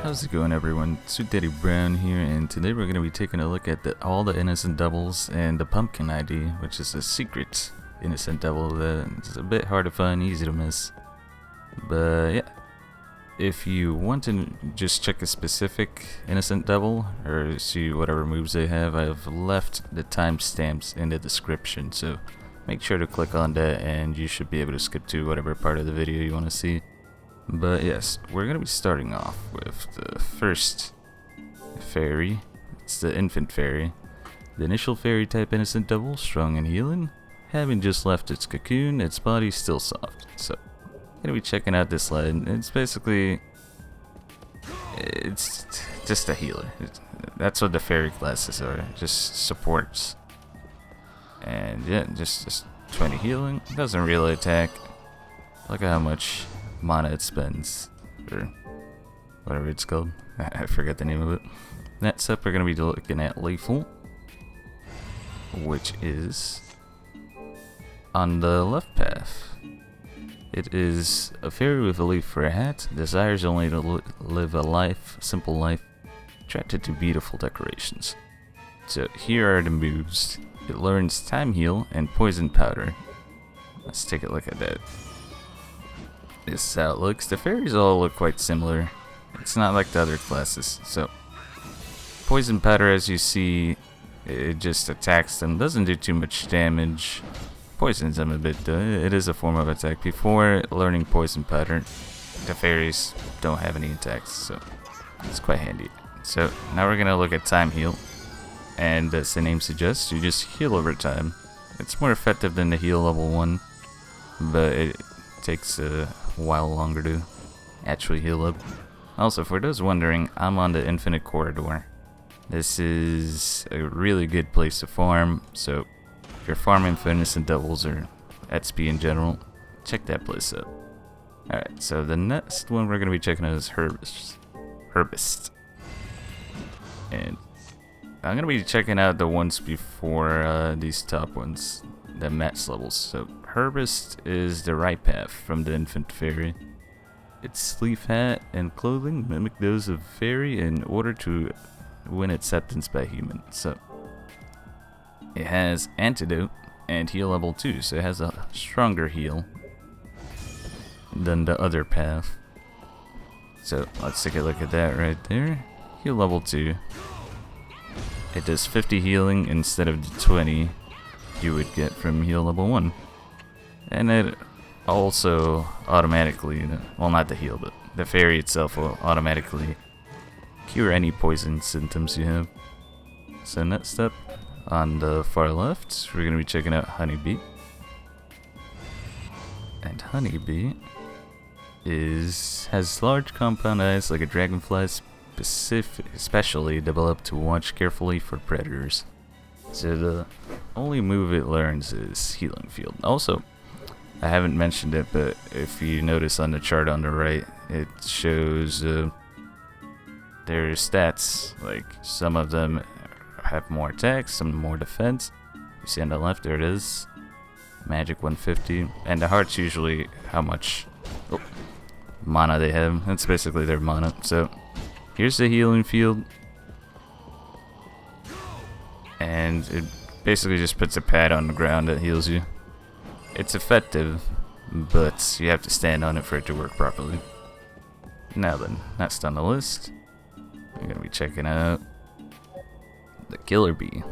How's it going, everyone? Sweet Daddy Brown here, and today we're going to be taking a look at all the innocent devils and the pumpkin ID, which is a secret innocent devil that is a bit hard to find, easy to miss. But yeah, if you want to just check a specific innocent devil or see whatever moves they have, I've left the timestamps in the description, so make sure to click on that and you should be able to skip to whatever part of the video you want to see. But yes, we're going to be starting off with the first fairy. It's the infant fairy. The initial fairy type innocent devil, strong and healing. Having just left its cocoon, its body's still soft. So, going to be checking out this slide. It's basically, it's just a healer. That's what the fairy classes are, just supports. And yeah, just 20 healing. Doesn't really attack. Look at how much mana it spends, or whatever it's called. I forget the name of it. Next up, we're going to be looking at Leafle, which is on the left path. It is a fairy with a leaf for a hat, desires only to live a simple life, attracted to beautiful decorations. So here are the moves. It learns Time Heal and Poison Powder. Let's take a look at that. This is how it looks. The fairies all look quite similar. It's not like the other classes. So, Poison Powder, as you see, it just attacks them. Doesn't do too much damage. Poisons them a bit though. It is a form of attack. Before learning Poison Powder, the fairies don't have any attacks, so it's quite handy. So, now we're going to look at Time Heal. And as the name suggests, you just heal over time. It's more effective than the heal level 1, but it takes a while longer to actually heal up. Also, for those wondering, I'm on the Infinite Corridor. This is a really good place to farm, so if you're farming for innocent devils or XP in general, check that place out. Alright, so the next one we're going to be checking out is Herbest. And I'm going to be checking out the ones before these top ones, the max levels. So Herbest is the right path from the infant fairy. Its sleeve hat and clothing mimic those of fairy in order to win acceptance by humans. So it has antidote and heal level 2, so it has a stronger heal than the other path. So let's take a look at that right there. Heal level 2. It does 50 healing instead of the 20 you would get from heal level 1. And it also automatically, well, not the heal, but the fairy itself will automatically cure any poison symptoms you have. So next up, on the far left, we're going to be checking out Honeybee. And Honeybee has large compound eyes like a dragonfly, especially developed to watch carefully for predators. So the only move it learns is Healing Field. Also, I haven't mentioned it, but if you notice on the chart on the right, it shows their stats. Like, some of them have more attacks, some more defense. You see on the left, there it is. Magic 150. And the heart's usually how much mana they have. That's basically their mana. So, here's the Healing Field. And it basically just puts a pad on the ground that heals you. It's effective, but you have to stand on it for it to work properly. Now then, next on the list, we're going to be checking out the Killer Bee.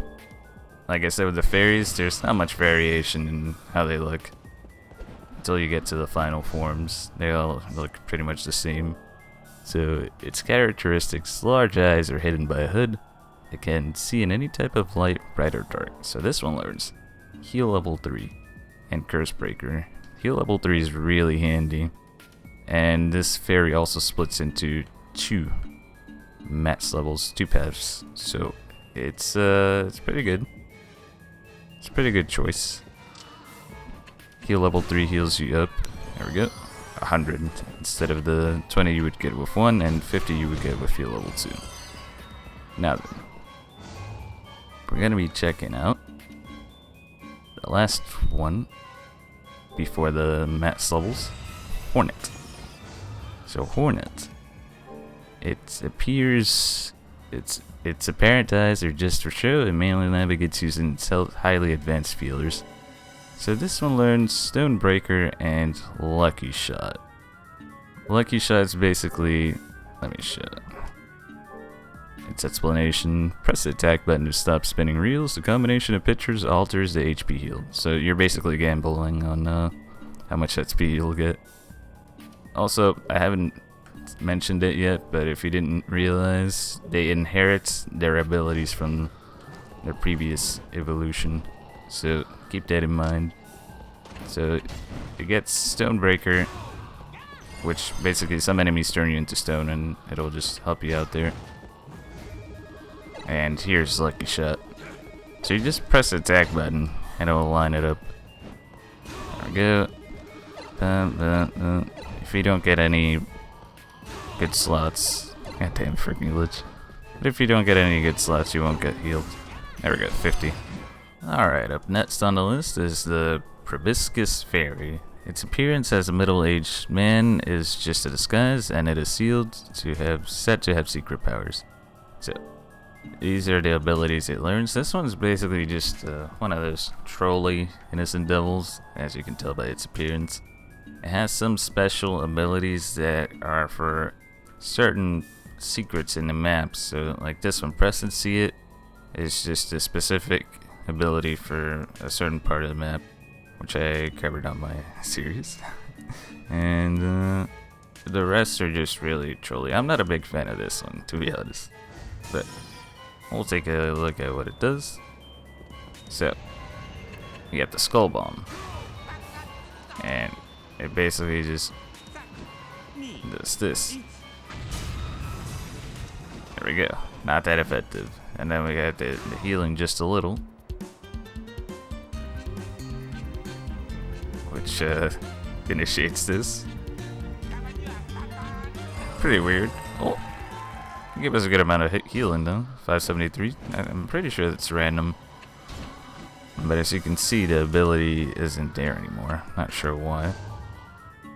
Like I said with the fairies, there's not much variation in how they look until you get to the final forms. They all look pretty much the same. So its characteristics: large eyes are hidden by a hood. It can see in any type of light, bright or dark. So this one learns Heal level 3 and Curse Breaker. Heal level 3 is really handy. And this fairy also splits into 2 max levels, 2 paths. So it's pretty good. It's a pretty good choice. Heal level 3 heals you up. There we go. 100 instead of the 20 you would get with 1 and 50 you would get with heal level 2. Now then, we're going to be checking out the last one before the max levels, Hornet. So Hornet. It appears its apparent eyes are just for show and mainly navigates using highly advanced feelers. So this one learns Stonebreaker and Lucky Shot. Lucky Shot's basically, let me show it. Its explanation: press the attack button to stop spinning reels. The combination of pictures alters the HP heal. So you're basically gambling on how much HP you'll get. Also, I haven't mentioned it yet, but if you didn't realize, they inherit their abilities from their previous evolution. So keep that in mind. So it gets Stonebreaker, which basically some enemies turn you into stone and it'll just help you out there. And here's Lucky Shot. So you just press the attack button and it'll line it up. There we go. If you don't get any good slots, goddamn freaking glitch. But if you don't get any good slots, you won't get healed. There we go, 50. Alright, up next on the list is the Proboscis Fairy. Its appearance as a middle-aged man is just a disguise, and it is set to have secret powers. So these are the abilities it learns. This one's basically just one of those trolly innocent devils, as you can tell by its appearance. It has some special abilities that are for certain secrets in the map. So like this one, press and see it, is just a specific ability for a certain part of the map, which I covered on my series. And the rest are just really trolly. I'm not a big fan of this one, to be honest, but we'll take a look at what it does. So, you have the Skull Bomb, and it basically just does this. There we go. Not that effective. And then we got the healing just a little, which initiates this. Pretty weird. Oh. Give us a good amount of healing though, 573. I'm pretty sure that's random. But as you can see, the ability isn't there anymore. Not sure why.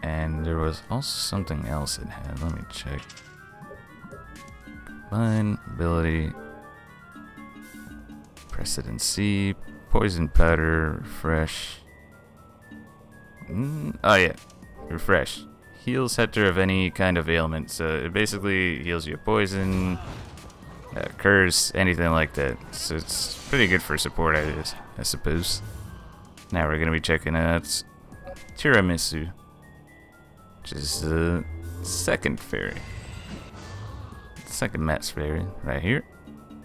And there was also something else it had. Let me check. Combine, ability, Presidency, Poison Powder, Refresh. Oh yeah, Refresh. Heals Hector of any kind of ailment, so it basically heals you poison, curse, anything like that. So it's pretty good for support, I suppose. Now we're gonna be checking out Tiramisu, which is the second fairy, second Matt's fairy, right here.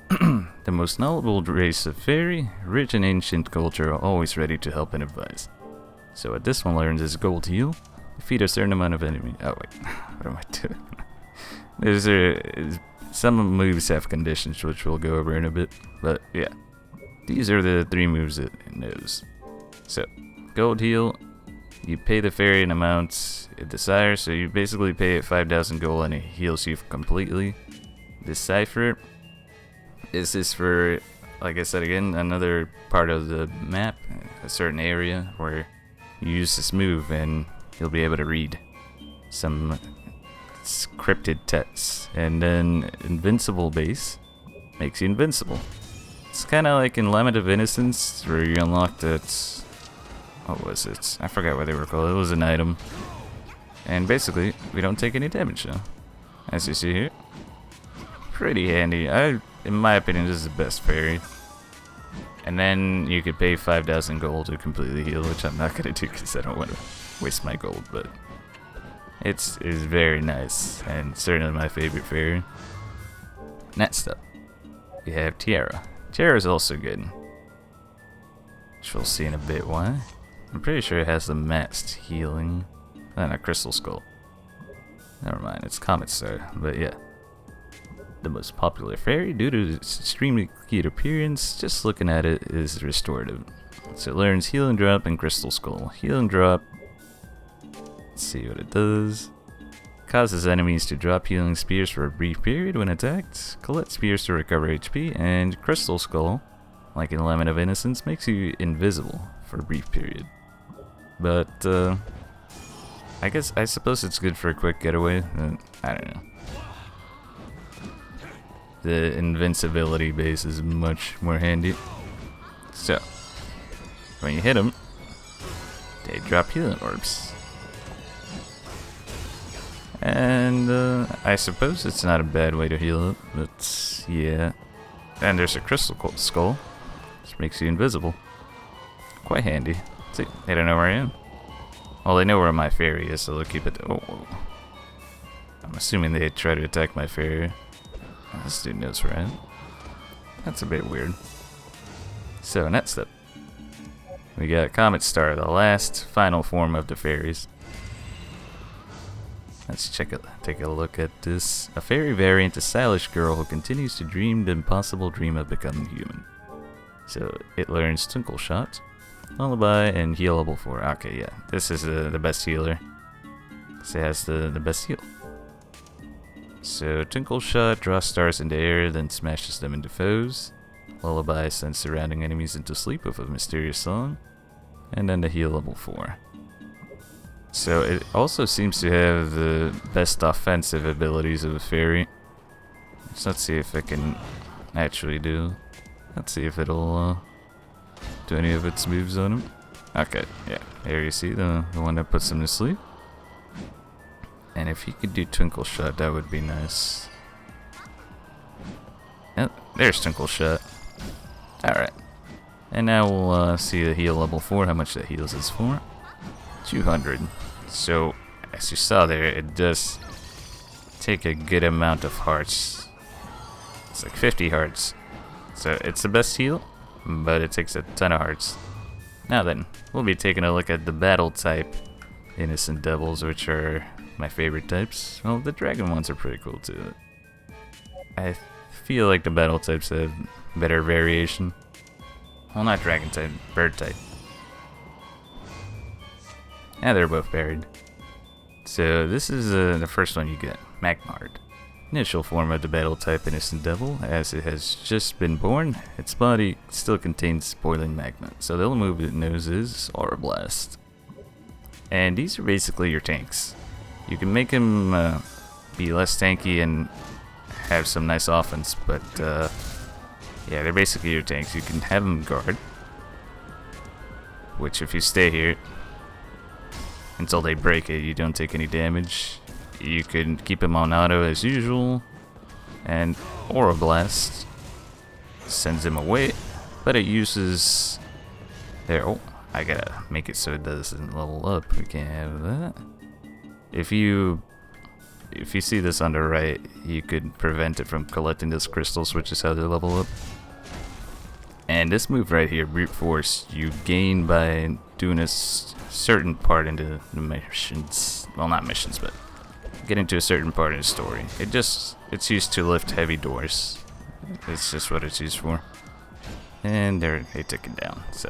The most knowledgeable race of fairy, rich in ancient culture, always ready to help and advise. So what this one learns is Gold Heal. Defeat a certain amount of enemy. Oh wait, what am I doing? Some moves have conditions, which we'll go over in a bit. But yeah, these are the 3 moves it knows. So, Gold Heal, you pay the fairy an amount it desires. So you basically pay it 5,000 gold and it heals you completely. Decipher, this is for, like I said again, another part of the map, a certain area where you use this move and you'll be able to read some scripted texts. And then Invincible Base makes you invincible. It's kind of like in Lament of Innocence, where you unlock that, what was it? I forgot what they were called. It was an item. And basically, we don't take any damage now, as you see here. Pretty handy. In my opinion, this is the best fairy. And then you could pay 5,000 gold to completely heal, which I'm not going to do because I don't want to waste my gold, but it's very nice and certainly my favorite fairy. Next up, we have Tiara. Tiara is also good, which we'll see in a bit why. I'm pretty sure it has the maxed healing. And a Crystal Skull. Never mind, it's Comet Star, but yeah. The most popular fairy due to its extremely cute appearance, just looking at it, is restorative. So it learns Healing Drop and Crystal Skull. Healing Drop, let's see what it does. Causes enemies to drop healing spears for a brief period when attacked. Collect spears to recover HP. And Crystal Skull, like in Lament of Innocence, makes you invisible for a brief period. But I suppose it's good for a quick getaway. I don't know. The invincibility base is much more handy. So, when you hit them, they drop healing orbs. And I suppose it's not a bad way to heal up, but yeah. And there's a crystal skull, which makes you invisible. Quite handy. See, they don't know where I am. Well, they know where my fairy is, so they'll keep it. Oh, I'm assuming they try to attack my fairy. This dude knows where I am. That's a bit weird. So, next up, we got Comet Star, the last final form of the fairies. Let's take a look at this. A fairy variant, a stylish girl who continues to dream the impossible dream of becoming human. So it learns Twinkle Shot, Lullaby, and Heal level 4. Okay, yeah, this is the best healer. This has the best heal. So Twinkle Shot draws stars into air, then smashes them into foes. Lullaby sends surrounding enemies into sleep with a mysterious song. And then the Heal level 4. So it also seems to have the best offensive abilities of a fairy. So let's see if it can actually do. Let's see if it'll do any of its moves on him. Okay, yeah. There you see the one that puts him to sleep. And if he could do Twinkle Shot, that would be nice. Yep, there's Twinkle Shot. Alright. And now we'll see the heal level 4, how much that heals is for. 200. So, as you saw there, it does take a good amount of hearts. It's like 50 hearts. So, it's the best heal, but it takes a ton of hearts. Now then, we'll be taking a look at the battle type Innocent Devils, which are my favorite types. Well, the dragon ones are pretty cool too. I feel like the battle types have better variation. Well, not dragon type, bird type. Yeah, they're both buried. So this is the first one you get, Magmard. Initial form of the battle type Innocent Devil. As it has just been born, its body still contains boiling magma. So the only move it knows is Aura Blast. And these are basically your tanks. You can make them be less tanky and have some nice offense, but yeah, they're basically your tanks. You can have them guard, which if you stay here until they break it, you don't take any damage. You can keep them on auto as usual, and Aura Blast sends them away, but it uses their... Oh, I gotta make it so it doesn't level up. We can't have that. If you see this on the right, you could prevent it from collecting those crystals, which is how they level up. And this move right here, Brute Force, you gain by doing a certain part into the missions. Well, not missions, but getting to a certain part in the story. It's used to lift heavy doors. It's just what it's used for. And there, they took it down. So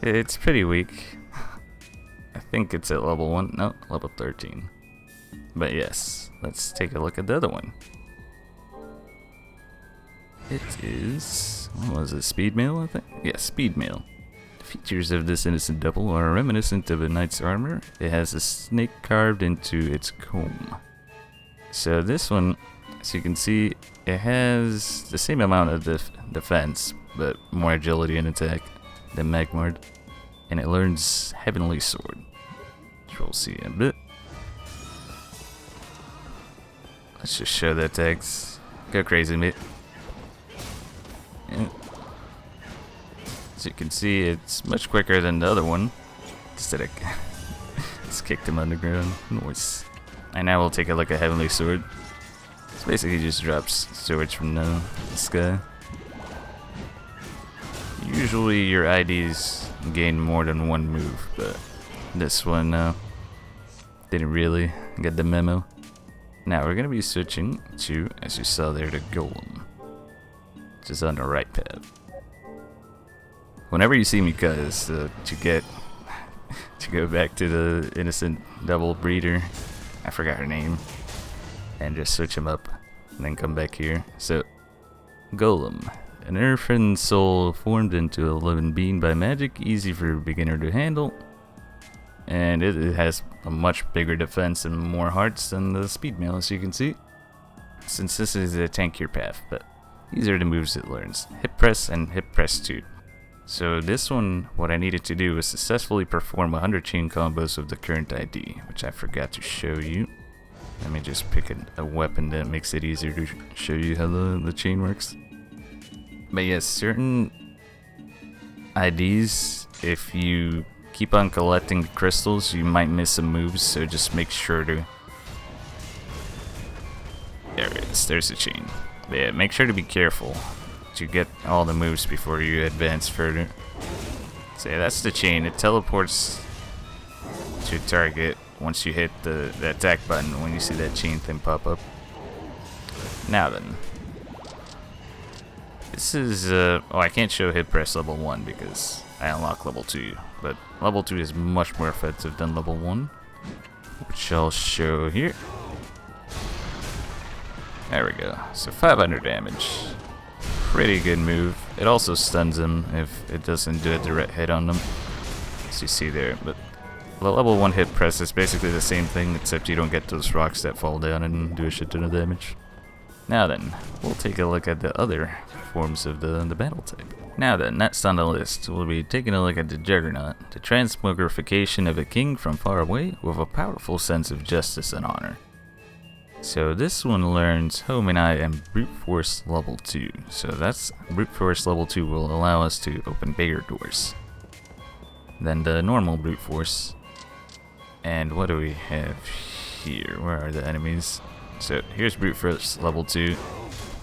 it's pretty weak. I think it's at level 1. No, level 13. But yes, let's take a look at the other one. It is... what was it? Speed Mail, I think? Yeah, Speed Mail. The features of this Innocent Devil are reminiscent of a knight's armor. It has a snake carved into its comb. So this one, as you can see, it has the same amount of defense, but more agility and attack than Magmard. And it learns Heavenly Sword, which we'll see in a bit. Let's just show the attacks. Go crazy, mate. Yeah. As you can see, it's much quicker than the other one. Just kicked him underground. Nice. And now we'll take a look at Heavenly Sword. It's basically just drops swords from the sky. Usually your IDs gain more than one move, but this one didn't really get the memo. Now we're going to be switching to, as you saw there, the Golem, which is on the right path. Whenever you see me cut is to go back to the Innocent Devil breeder, I forgot her name, and just switch them up, and then come back here. So, Golem, an earthen soul formed into a living being by magic, easy for a beginner to handle. and it has a much bigger defense and more hearts than the speed mail, as you can see, since this is a tankier path. But these are the moves it learns: hip press and hip press 2. So this one, what I needed to do was successfully perform 100 chain combos with the current ID, which I forgot to show you. Let me just pick a weapon that makes it easier to show you how the chain works. But yes, certain IDs, if you keep on collecting crystals, you might miss some moves, so just make sure to... There it is, there's the chain. But yeah, make sure to be careful to get all the moves before you advance further. So yeah, that's the chain. It teleports to target once you hit the attack button when you see that chain thing pop up. Now then, this is oh, I can't show hit press level 1 because I unlock level 2, but level 2 is much more effective than level 1, which I'll show here. There we go. So 500 damage. Pretty good move. It also stuns him if it doesn't do a direct hit on them, as you see there. But the level 1 hit press is basically the same thing, except you don't get those rocks that fall down and do a shit ton of damage. Now then, we'll take a look at the other forms of the battle type. Now then, next on the list, we'll be taking a look at the Juggernaut, the transmogrification of a king from far away with a powerful sense of justice and honor. So this one learns Homini and Brute Force level 2. So that's Brute Force level 2 will allow us to open bigger doors than the normal Brute Force. And what do we have here? Where are the enemies? So here's Brute Force level 2.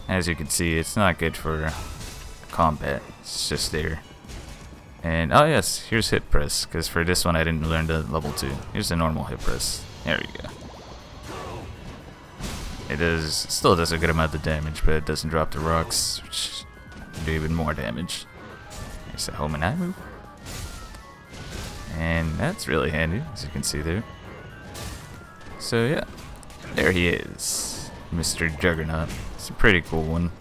As you can see, it's not good for combat. It's just there. And oh yes, here's hit press, because for this one I didn't learn the level 2. Here's the normal hit press. There we go. It still does a good amount of damage, but it doesn't drop the rocks, which do even more damage. Here's a Homini move. And that's really handy, as you can see there. So yeah, there he is, Mr. Juggernaut. It's a pretty cool one.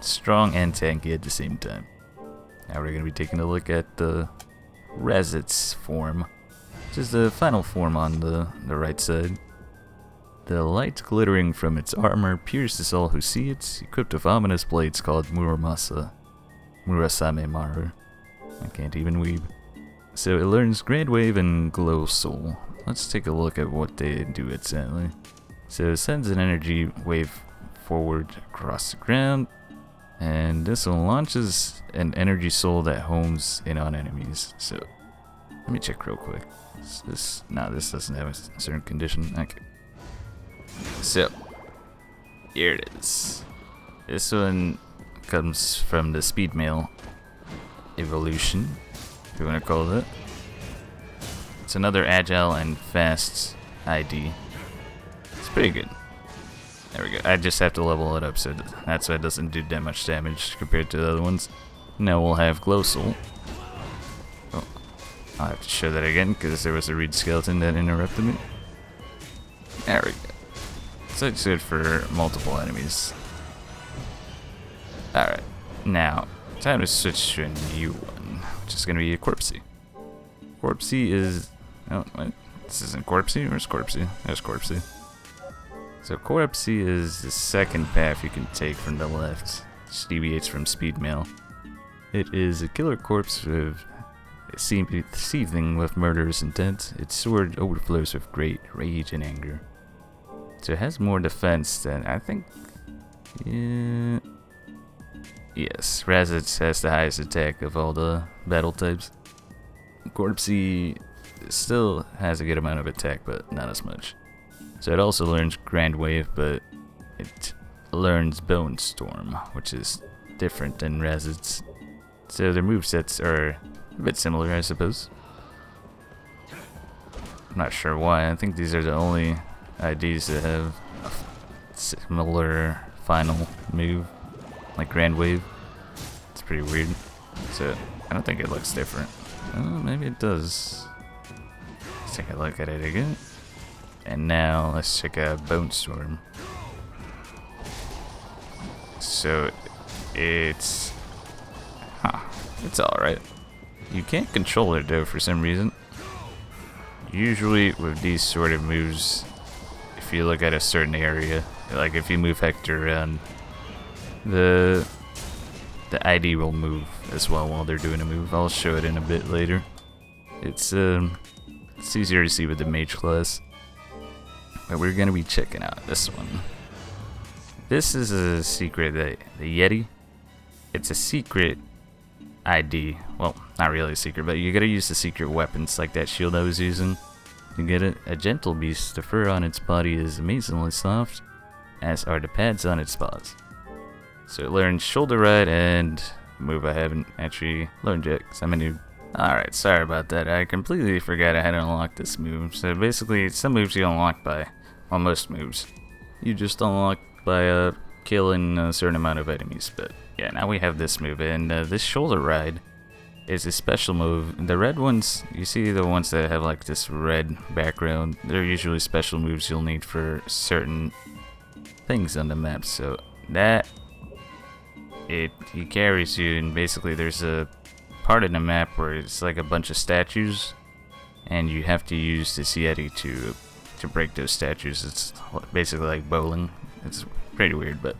Strong and tanky at the same time. Now we're going to be taking a look at the Rasetz form, which is the final form on the right side. The light glittering from its armor pierces all who see it, equipped with ominous blades called Murasame Maru. I can't even weeb. So it learns Grand Wave and Glow Soul. Let's take a look at what they do exactly. So it sends an energy wave forward across the ground, and this one launches an energy soul that homes in on enemies. So let me check real quick. This doesn't have a certain condition. Okay. So, here it is. This one comes from the Speed Mail evolution, if you want to call it. It's another agile and fast ID. It's pretty good. There we go. I just have to level it up, so that's why it doesn't do that much damage compared to the other ones. Now we'll have Glow Soul. Oh, I'll have to show that again, because there was a reed skeleton that interrupted me. There we go. So it's good for multiple enemies. Alright, now, time to switch to a new one, which is going to be a Corpsey. Corpsey is... Oh, wait. This isn't Corpsey? Where's Corpsey? There's Corpsey. So Corpsey is the second path you can take from the left, which deviates from Speed Mail. It is a killer corpse with seething with murderous intent. Its sword overflows with great rage and anger. So it has more defense than, I think, yeah. Yes, Rasetz has the highest attack of all the battle types. Corpsey still has a good amount of attack, but not as much. So it also learns Grand Wave, but it learns Bone Storm, which is different than Rasetz. So their movesets are a bit similar, I suppose. I'm not sure why. I think these are the only IDs that have a similar final move, like Grand Wave. It's pretty weird. So I don't think it looks different. Oh, maybe it does. Let's take a look at it again. And now let's check out Bone Storm. So it's it's alright. You can't control it though for some reason. usually with these sort of moves, if you look at a certain area, like if you move Hector around, the ID will move as well while they're doing a move. I'll show it in a bit later. It's easier to see with the mage class. But we're gonna be checking out this one. This is a secret, the Iytei. It's a secret ID. Well, not really a secret, but you gotta use the secret weapons like that shield I was using. You get it. A gentle beast. The fur on its body is amazingly soft, as are the pads on its paws. So it learns Shoulder Ride and move I haven't actually learned yet because I'm a noob. Alright, sorry about that. I completely forgot I had to unlock this move. So basically, some moves you unlock by, well, most moves, you just unlock by killing a certain amount of enemies. But yeah, now we have this move, and this Shoulder Ride is a special move. The red ones, you see the ones that have like this red background, they're usually special moves you'll need for certain things on the map. So that, he carries you, and basically there's a part in the map where it's like a bunch of statues, and you have to use this Iytei to break those statues. It's basically like bowling. It's pretty weird, but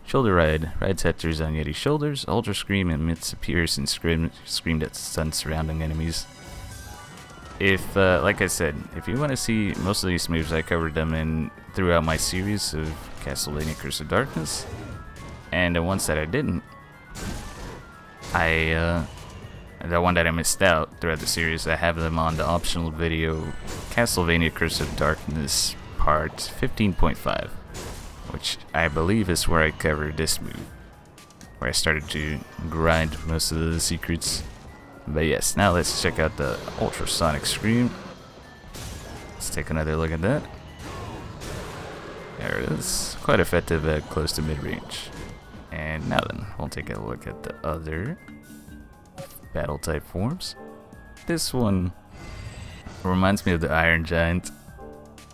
Shoulder Ride rides Hector's on Iytei's shoulders. Ultra Scream emits a piercing scream that stuns surrounding enemies. If, like I said, if you want to see most of these moves, I covered them throughout my series of Castlevania Curse of Darkness, and the ones that I didn't, the one that I missed out throughout the series, I have them on the optional video, Castlevania Curse of Darkness Part 15.5, which I believe is where I covered this move, where I started to grind most of the secrets. But yes, now let's check out the Ultrasonic Scream. Let's take another look at that. There it is, quite effective at close to mid-range. And now then, we'll take a look at the other battle type forms. This one reminds me of the Iron Giant.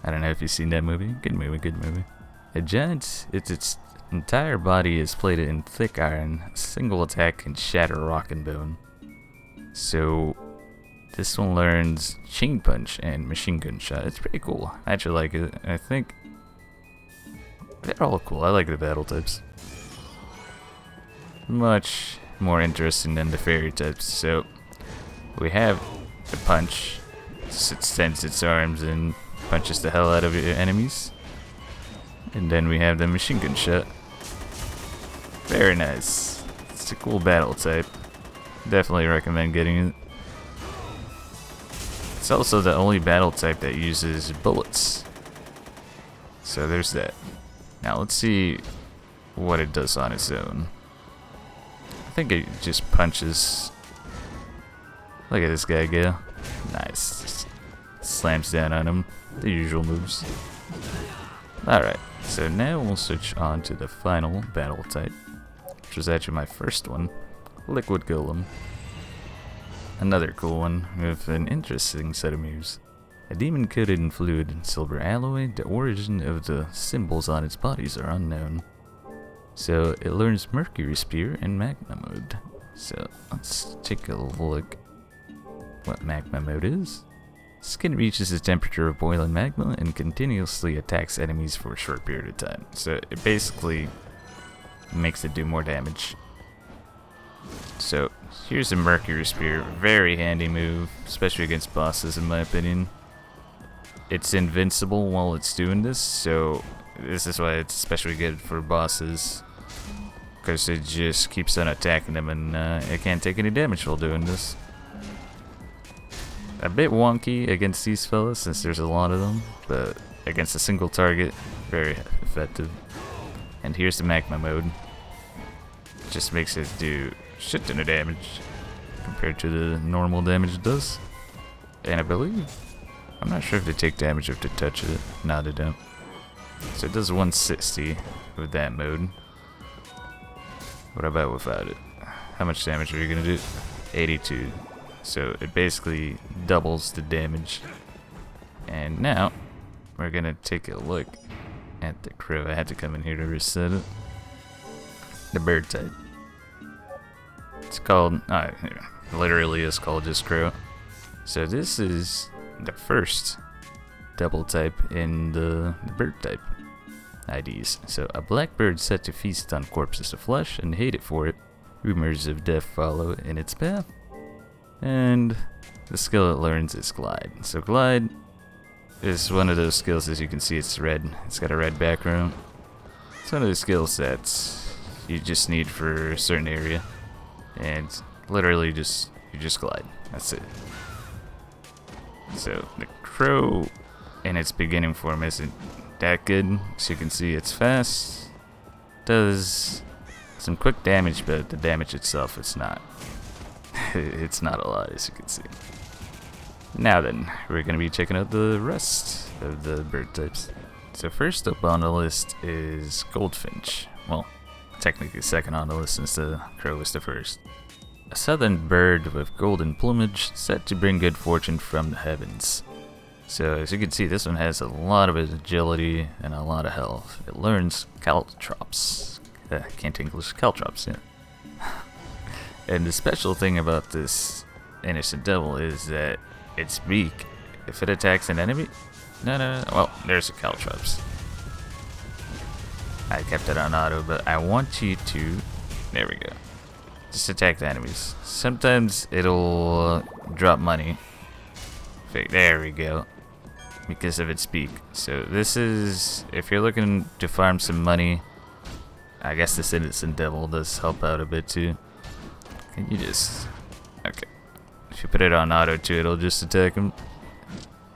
I don't know if you've seen that movie. Good movie, good movie. A giant, its entire body is plated in thick iron. A single attack can shatter rock and bone. So this one learns Chain Punch and Machine Gun Shot. It's pretty cool. I actually like it. I think they're all cool. I like the battle types. Much more interesting than the fairy types. So we have the punch. It extends its arms and punches the hell out of your enemies. And then we have the machine gun shot. Very nice. It's a cool battle type. Definitely recommend getting it. It's also the only battle type that uses bullets. So there's that. Now let's see what it does on its own. I think it just punches. Look at this guy go. Nice. Just slams down on him. The usual moves. Alright, so now we'll switch on to the final battle type, which was actually my first one, Liquid Golem. Another cool one with an interesting set of moves. A demon coated in fluid and silver alloy, the origin of the symbols on its bodies are unknown. So it learns Mercury Spear and Magma Mode. So let's take a look what Magma Mode is. Skin reaches the temperature of boiling magma and continuously attacks enemies for a short period of time. So it basically makes it do more damage. So here's a Mercury Spear, very handy move, especially against bosses in my opinion. It's invincible while it's doing this, so this is why it's especially good for bosses, because it just keeps on attacking them and it can't take any damage while doing this. A bit wonky against these fellas since there's a lot of them, but against a single target, very effective. And here's the Magma Mode. Just makes it do shit ton of damage compared to the normal damage it does. And I believe, I'm not sure if they take damage if they touch it. No, they don't. So it does 160 with that mode. What about without it? How much damage are you gonna do? 82. So it basically doubles the damage. And now we're gonna take a look at the crow. I had to come in here to reset it. The bird type. It's called, literally is called just crow. So this is the first double type in the bird type IDs. So a black bird set to feast on corpses of flesh and hate it for it. Rumors of death follow in its path. And the skill it learns is Glide. So Glide is one of those skills, as you can see, it's red. It's got a red background. It's one of the skill sets you just need for a certain area. And literally you just glide. That's it. So the crow in its beginning form isn't that good. As you can see, it's fast. Does some quick damage, but the damage itself is not. It's not a lot, as you can see. Now then, we're going to be checking out the rest of the bird types. So first up on the list is Goldfinch. Well, technically second on the list since the crow was the first. A southern bird with golden plumage set to bring good fortune from the heavens. So as you can see, this one has a lot of agility and a lot of health. It learns caltrops. Can't English, caltrops, yeah. And the special thing about this innocent devil is that its beak, if it attacks an enemy, no, well, there's a caltrops. I kept it on auto, but I want you to, there we go, just attack the enemies. Sometimes it'll drop money. There we go, because of its beak. So this is, if you're looking to farm some money, I guess this innocent devil does help out a bit too. Can you just, okay. If you put it on auto too, it'll just attack him.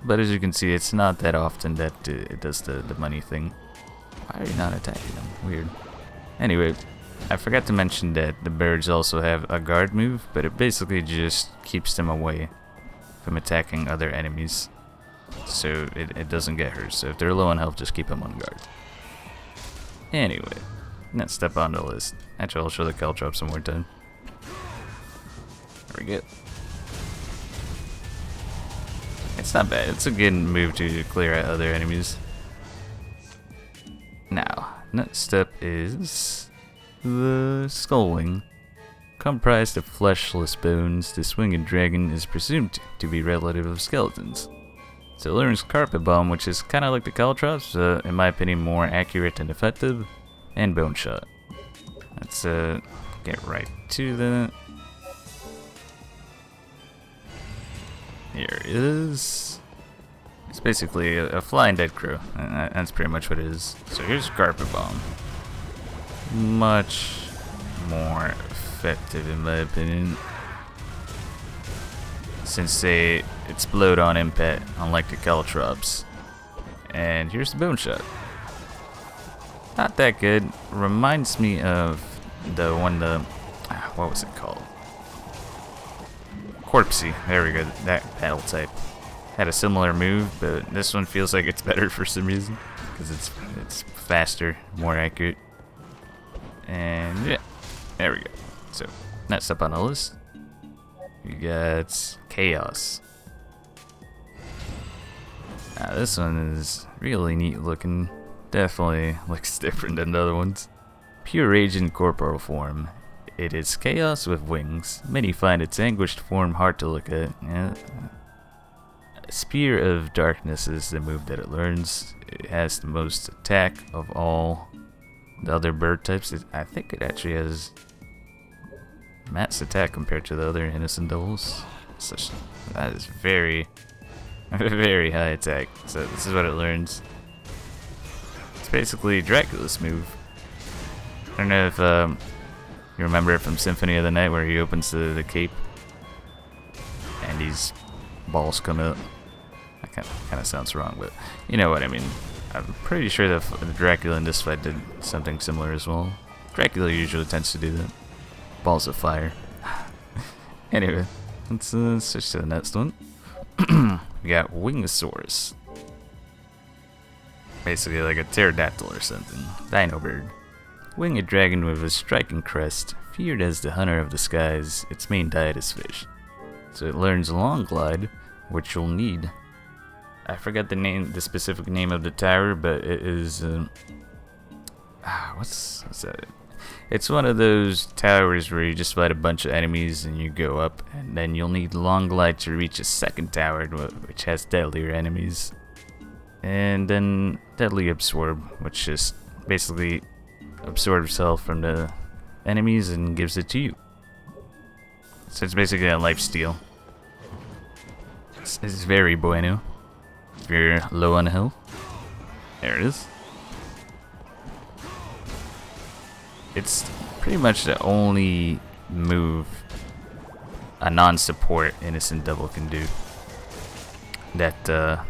But as you can see, it's not that often that it does the money thing. Why are you not attacking them? Weird. Anyway, I forgot to mention that the birds also have a guard move, but it basically just keeps them away from attacking other enemies. So it doesn't get hurt. So if they're low on health, just keep them on guard. Anyway, next up on the list. Actually, I'll show the caltrops some more time. There we go. It's not bad. It's a good move to clear out other enemies. Now, next up is the Skullwing. Comprised of fleshless bones, this winged dragon is presumed to be relative of skeletons. So it learns Carpet Bomb, which is kind of like the caltrops, in my opinion more accurate and effective, and Bone Shot. Let's get right to that. Here it is. It's basically a flying dead crow. That's pretty much what it is. So here's Carpet Bomb. Much more effective in my opinion, since they explode on impact, unlike the caltrops. And here's the Bone Shot. Not that good. Reminds me of the one, what was it called? Corpsey, there we go, that battle type. Had a similar move, but this one feels like it's better for some reason, because it's faster, more accurate. And yeah, there we go. So, next up on the list, we got Khaos. Now this one is really neat looking, definitely looks different than the other ones. Pure rage in corporal form. It is Khaos with wings. Many find its anguished form hard to look at. Yeah. Spear of Darkness is the move that it learns. It has the most attack of all the other bird types. I think it actually has max attack compared to the other innocent devils. That is very, very high attack. So this is what it learns. It's basically Dracula's move. I don't know if you remember it from Symphony of the Night, where he opens the cape and these balls come out. That kind of sounds wrong, but you know what I mean. I'm pretty sure that the Dracula in this fight did something similar as well. Dracula usually tends to do that. Balls of fire. Anyway, let's switch to the next one. We got Wingosaurus. Basically like a pterodactyl or something. Dino bird. Winged dragon with a striking crest. Feared as the hunter of the skies, its main diet is fish. So it learns Long Glide, which you'll need. I forgot the specific name of the tower, but it is what's that? It's one of those towers where you just fight a bunch of enemies and you go up, and then you'll need long glide to reach a second tower, which has deadlier enemies. And then Deadly Absorb, which just basically absorbs health from the enemies and gives it to you. So it's basically a life steal. It's very bueno if you're low on health. There it is. It's pretty much the only move a non-support Innocent Devil can do that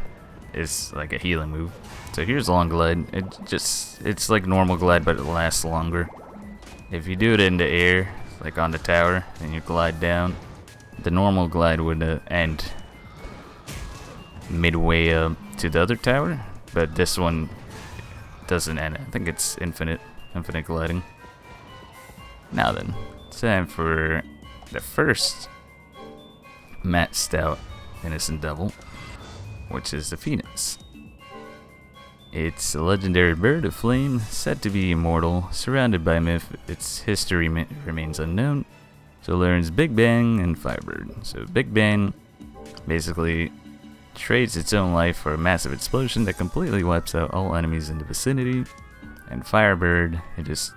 is like a healing move. So here's Long Glide. It's like normal glide, but it lasts longer. If you do it in the air, like on the tower, and you glide down, the normal glide would end midway to the other tower, but this one doesn't end. I think it's infinite gliding. Now then, time for the first maxed out Innocent Devil, which is the Phoenix. It's a legendary bird of flame, said to be immortal, surrounded by myth. Its history remains unknown, so learns Big Bang and Firebird. So Big Bang basically trades its own life for a massive explosion that completely wipes out all enemies in the vicinity, and Firebird, it just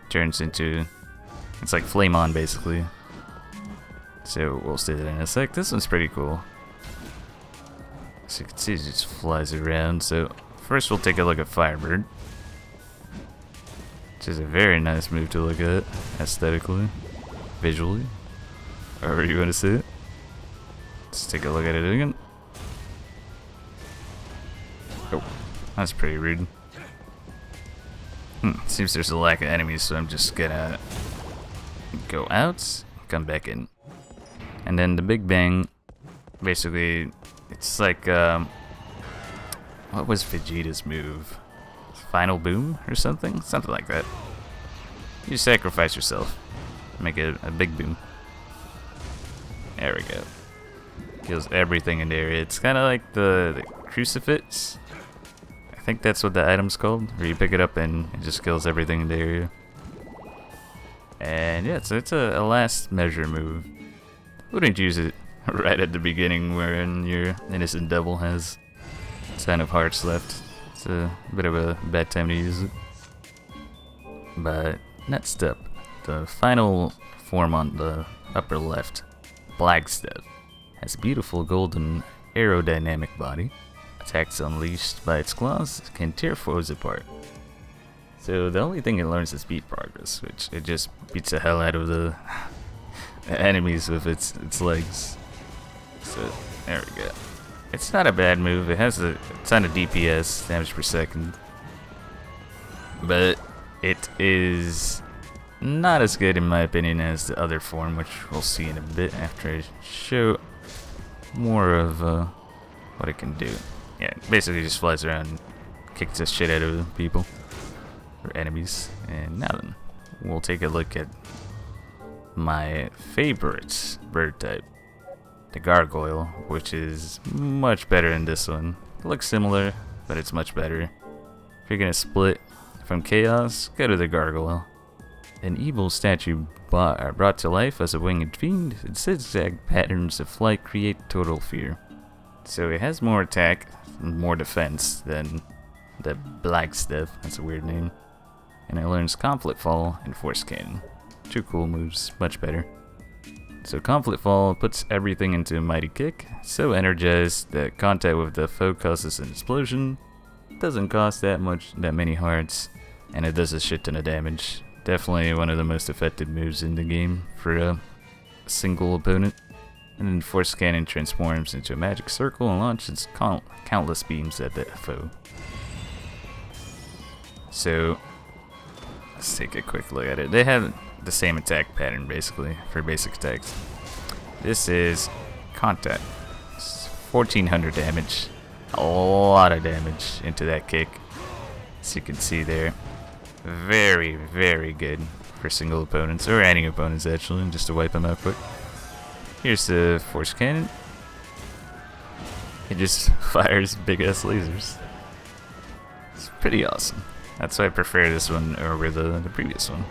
turns into, it's like Flame On basically. So we'll see that in a sec. This one's pretty cool. So you can see it just flies around. So first we'll take a look at Firebird, which is a very nice move to look at, aesthetically, visually, however you want to see it. Let's take a look at it again. Oh, that's pretty rude. Seems there's a lack of enemies, so I'm just gonna go out, come back in. And then the Big Bang, basically, it's like, what was Vegeta's move? Final Boom or something? Something like that. You sacrifice yourself, make it a big boom. There we go. Kills everything in the area. It's kind of like the Crucifix. I think that's what the item's called, where you pick it up and it just kills everything in the area. And yeah, so it's a last measure move. Wouldn't use it right at the beginning when your Innocent Devil has a ton of hearts left. It's a bit of a bad time to use it. But next up, the final form on the upper left, Blagsdeath, has a beautiful golden aerodynamic body. Attacks unleashed by its claws can tear foes apart. So the only thing it learns is speed progress, which it just beats the hell out of the enemies with its legs. So there we go. It's not a bad move. It has a ton of DPS, damage per second, but it is not as good in my opinion as the other form, which we'll see in a bit after I show more of what it can do. Yeah, it basically just flies around and kicks the shit out of people or enemies. And now then, we'll take a look at my favorite bird type, the Gargoyle, which is much better than this one. It looks similar, but it's much better. If you're gonna split from Khaos, go to the Gargoyle. An evil statue brought to life as a winged fiend, its zigzag patterns of flight create total fear. So it has more attack, more defense than the Blagsdeath, that's a weird name. And it learns Conflict Fall and Force Cannon. Two cool moves, much better. So Conflict Fall puts everything into a mighty kick, so energized that contact with the foe causes an explosion. Doesn't cost that many hearts, and it does a shit ton of damage. Definitely one of the most effective moves in the game for a single opponent. And then Force Cannon transforms into a magic circle and launches countless beams at the foe. So let's take a quick look at it. They have the same attack pattern basically for basic attacks. This is Contact. It's 1400 damage. A lot of damage into that kick. As you can see there. Very, very good for single opponents, or any opponents actually, just to wipe them out quick. Here's the Force Cannon. It just fires big ass lasers. It's pretty awesome. That's why I prefer this one over the previous one.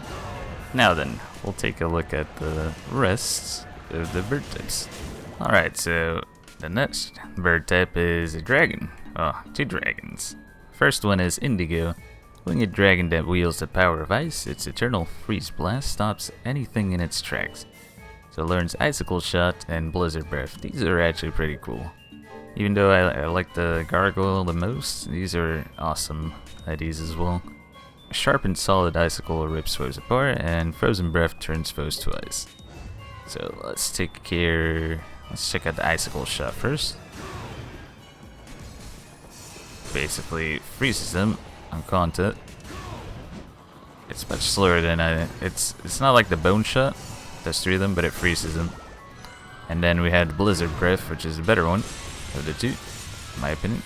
Now then, we'll take a look at the rest of the bird types. Alright, so the next bird type is a dragon. Oh, 2 dragons. First one is Indigo. Winged dragon that wields the power of ice. Its eternal freeze blast stops anything in its tracks. So it learns Icicle Shot and Blizzard Breath. These are actually pretty cool. Even though I like the Gargoyle the most, these are awesome IDs as well. Sharpened Solid Icicle rips foes apart, and Frozen Breath turns foes to ice. So let's check out the Icicle Shot first. Basically freezes them on contact. It's much slower than it's not like the Bone Shot. There's 3 of them, but it freezes them. And then we had Blizzard Breath, which is a better one of the 2, in my opinion.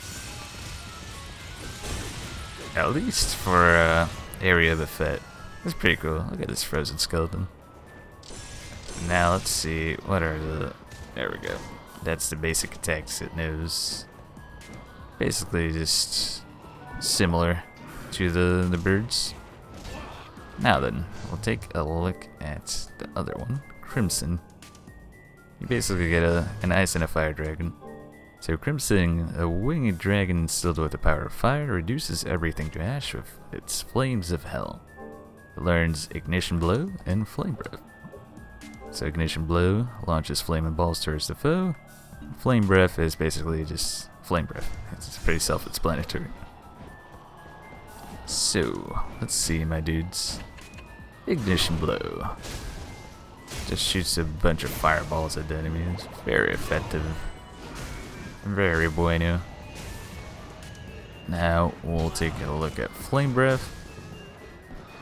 At least for area of effect. That's pretty cool. Look at this frozen skeleton. Now let's see, what are the... There we go. That's the basic attacks it knows. Basically just similar to the birds. Now then, we'll take a look at the other one, Crimson. You basically get an ice and a fire dragon. So Crimson, a winged dragon instilled with the power of fire, reduces everything to ash with its flames of hell. It learns Ignition Blow and Flame Breath. So Ignition Blow launches flaming balls towards the foe. Flame Breath is basically just flame breath. It's pretty self-explanatory. So, let's see, my dudes. Ignition Blow. Just shoots a bunch of fireballs at the enemies. Very effective. Very bueno. Now, we'll take a look at Flame Breath,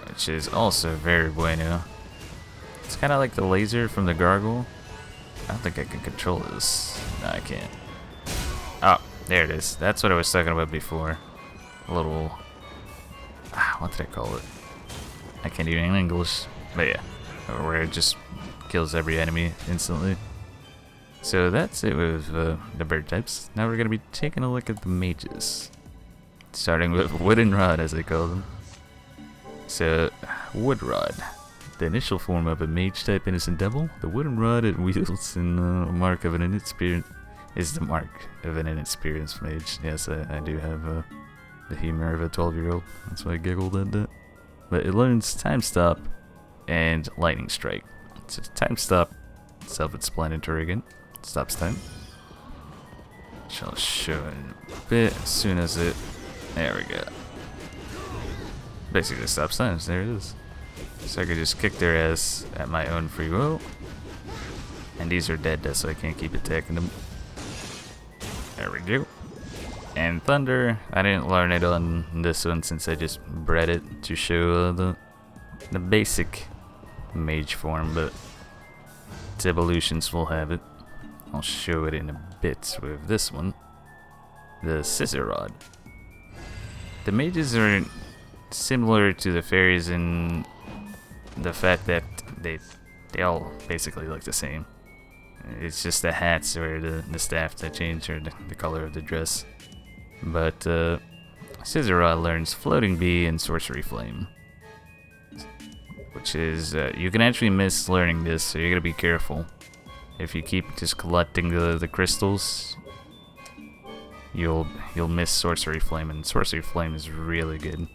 which is also very bueno. It's kind of like the laser from the Gargoyle. I don't think I can control this. No, I can't. Oh, there it is. That's what I was talking about before. A little... what did I call it? I can't do it in English. But yeah, where it just kills every enemy instantly. So that's it with the bird types. Now we're going to be taking a look at the mages. Starting with Wooden Rod, as they call them. So, Wood Rod. The initial form of a mage type innocent devil. The Wooden Rod it wields in the mark of an inexperienced... is the mark of an inexperienced mage. Yes, I do have the humor of a 12-year-old. That's why I giggled at that. But it learns Time Stop and Lightning Strike. So Time Stop, self-explanatory again. Stops time. Shall show it a bit as soon as it... There we go. Basically stops time. There it is. So I could just kick their ass at my own free will. And these are dead, so I can't keep attacking them. There we go. And Thunder, I didn't learn it on this one since I just bred it to show the basic mage form, but its evolutions will have it. I'll show it in a bit with this one. The Scissor Rod. The mages are similar to the fairies in the fact that they all basically look the same. It's just the hats or the staff that change, or the color of the dress. But Scissor Rod learns Floating Bee and Sorcery Flame, which is you can actually miss learning this, so you gotta be careful. If you keep just collecting the crystals, you'll miss Sorcery Flame, and Sorcery Flame is really good,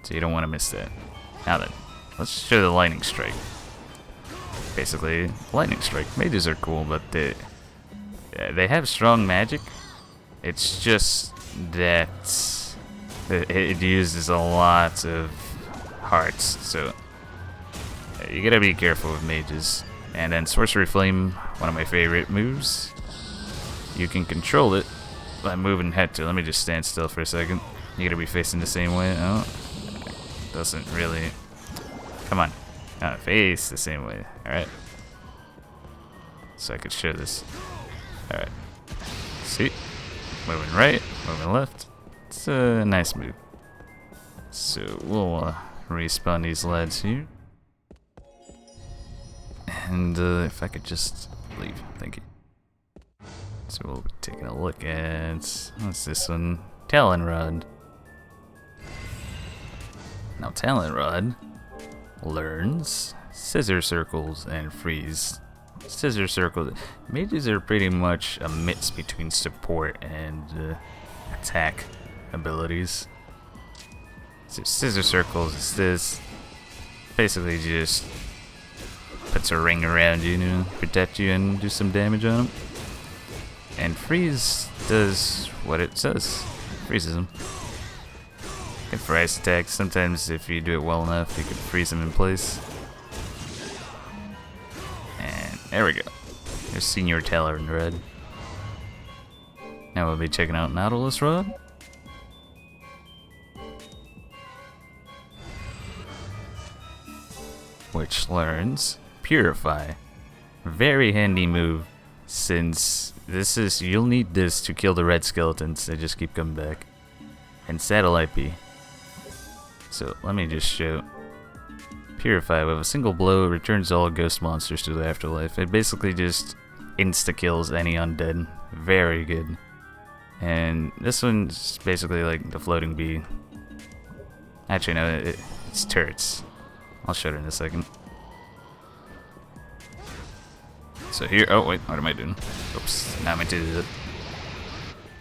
so you don't want to miss that. Now then, let's show the Lightning Strike. Basically, Lightning Strike. Mages are cool, but they have strong magic. It's just that it uses a lot of hearts, so you gotta be careful with mages. And then Sorcery Flame, one of my favorite moves. You can control it by moving head to. Let me just stand still for a second. You gotta be facing the same way. Oh, doesn't really. Come on, face the same way. All right. So I could show this. All right. See, moving right, moving left. It's a nice move. So we'll respawn these lads here. And if I could just leave, thank you. So we'll be taking a look at, what's this one? Talon Rod. Now Talon Rod learns Scissor Circles and Freeze. Scissor Circles. Mages are pretty much a mix between support and attack abilities. So Scissor Circles is this. Basically just puts a ring around you to protect you and do some damage on them. And Freeze does what it says. Freezes them. And for ice attacks, sometimes if you do it well enough, you can freeze them in place. And there we go. There's Senior Talon Rod. Now we'll be checking out Nautilus Rod. Which learns Purify. Very handy move, since you'll need this to kill the red skeletons. They just keep coming back. And Satellite Bee. So let me just show. Purify, with a single blow, returns all ghost monsters to the afterlife. It basically just insta-kills any undead. Very good. And this one's basically like the floating bee. Actually, no, it's turrets. I'll show it in a second. So here, oh wait, what am I doing? Oops, not meant to do that.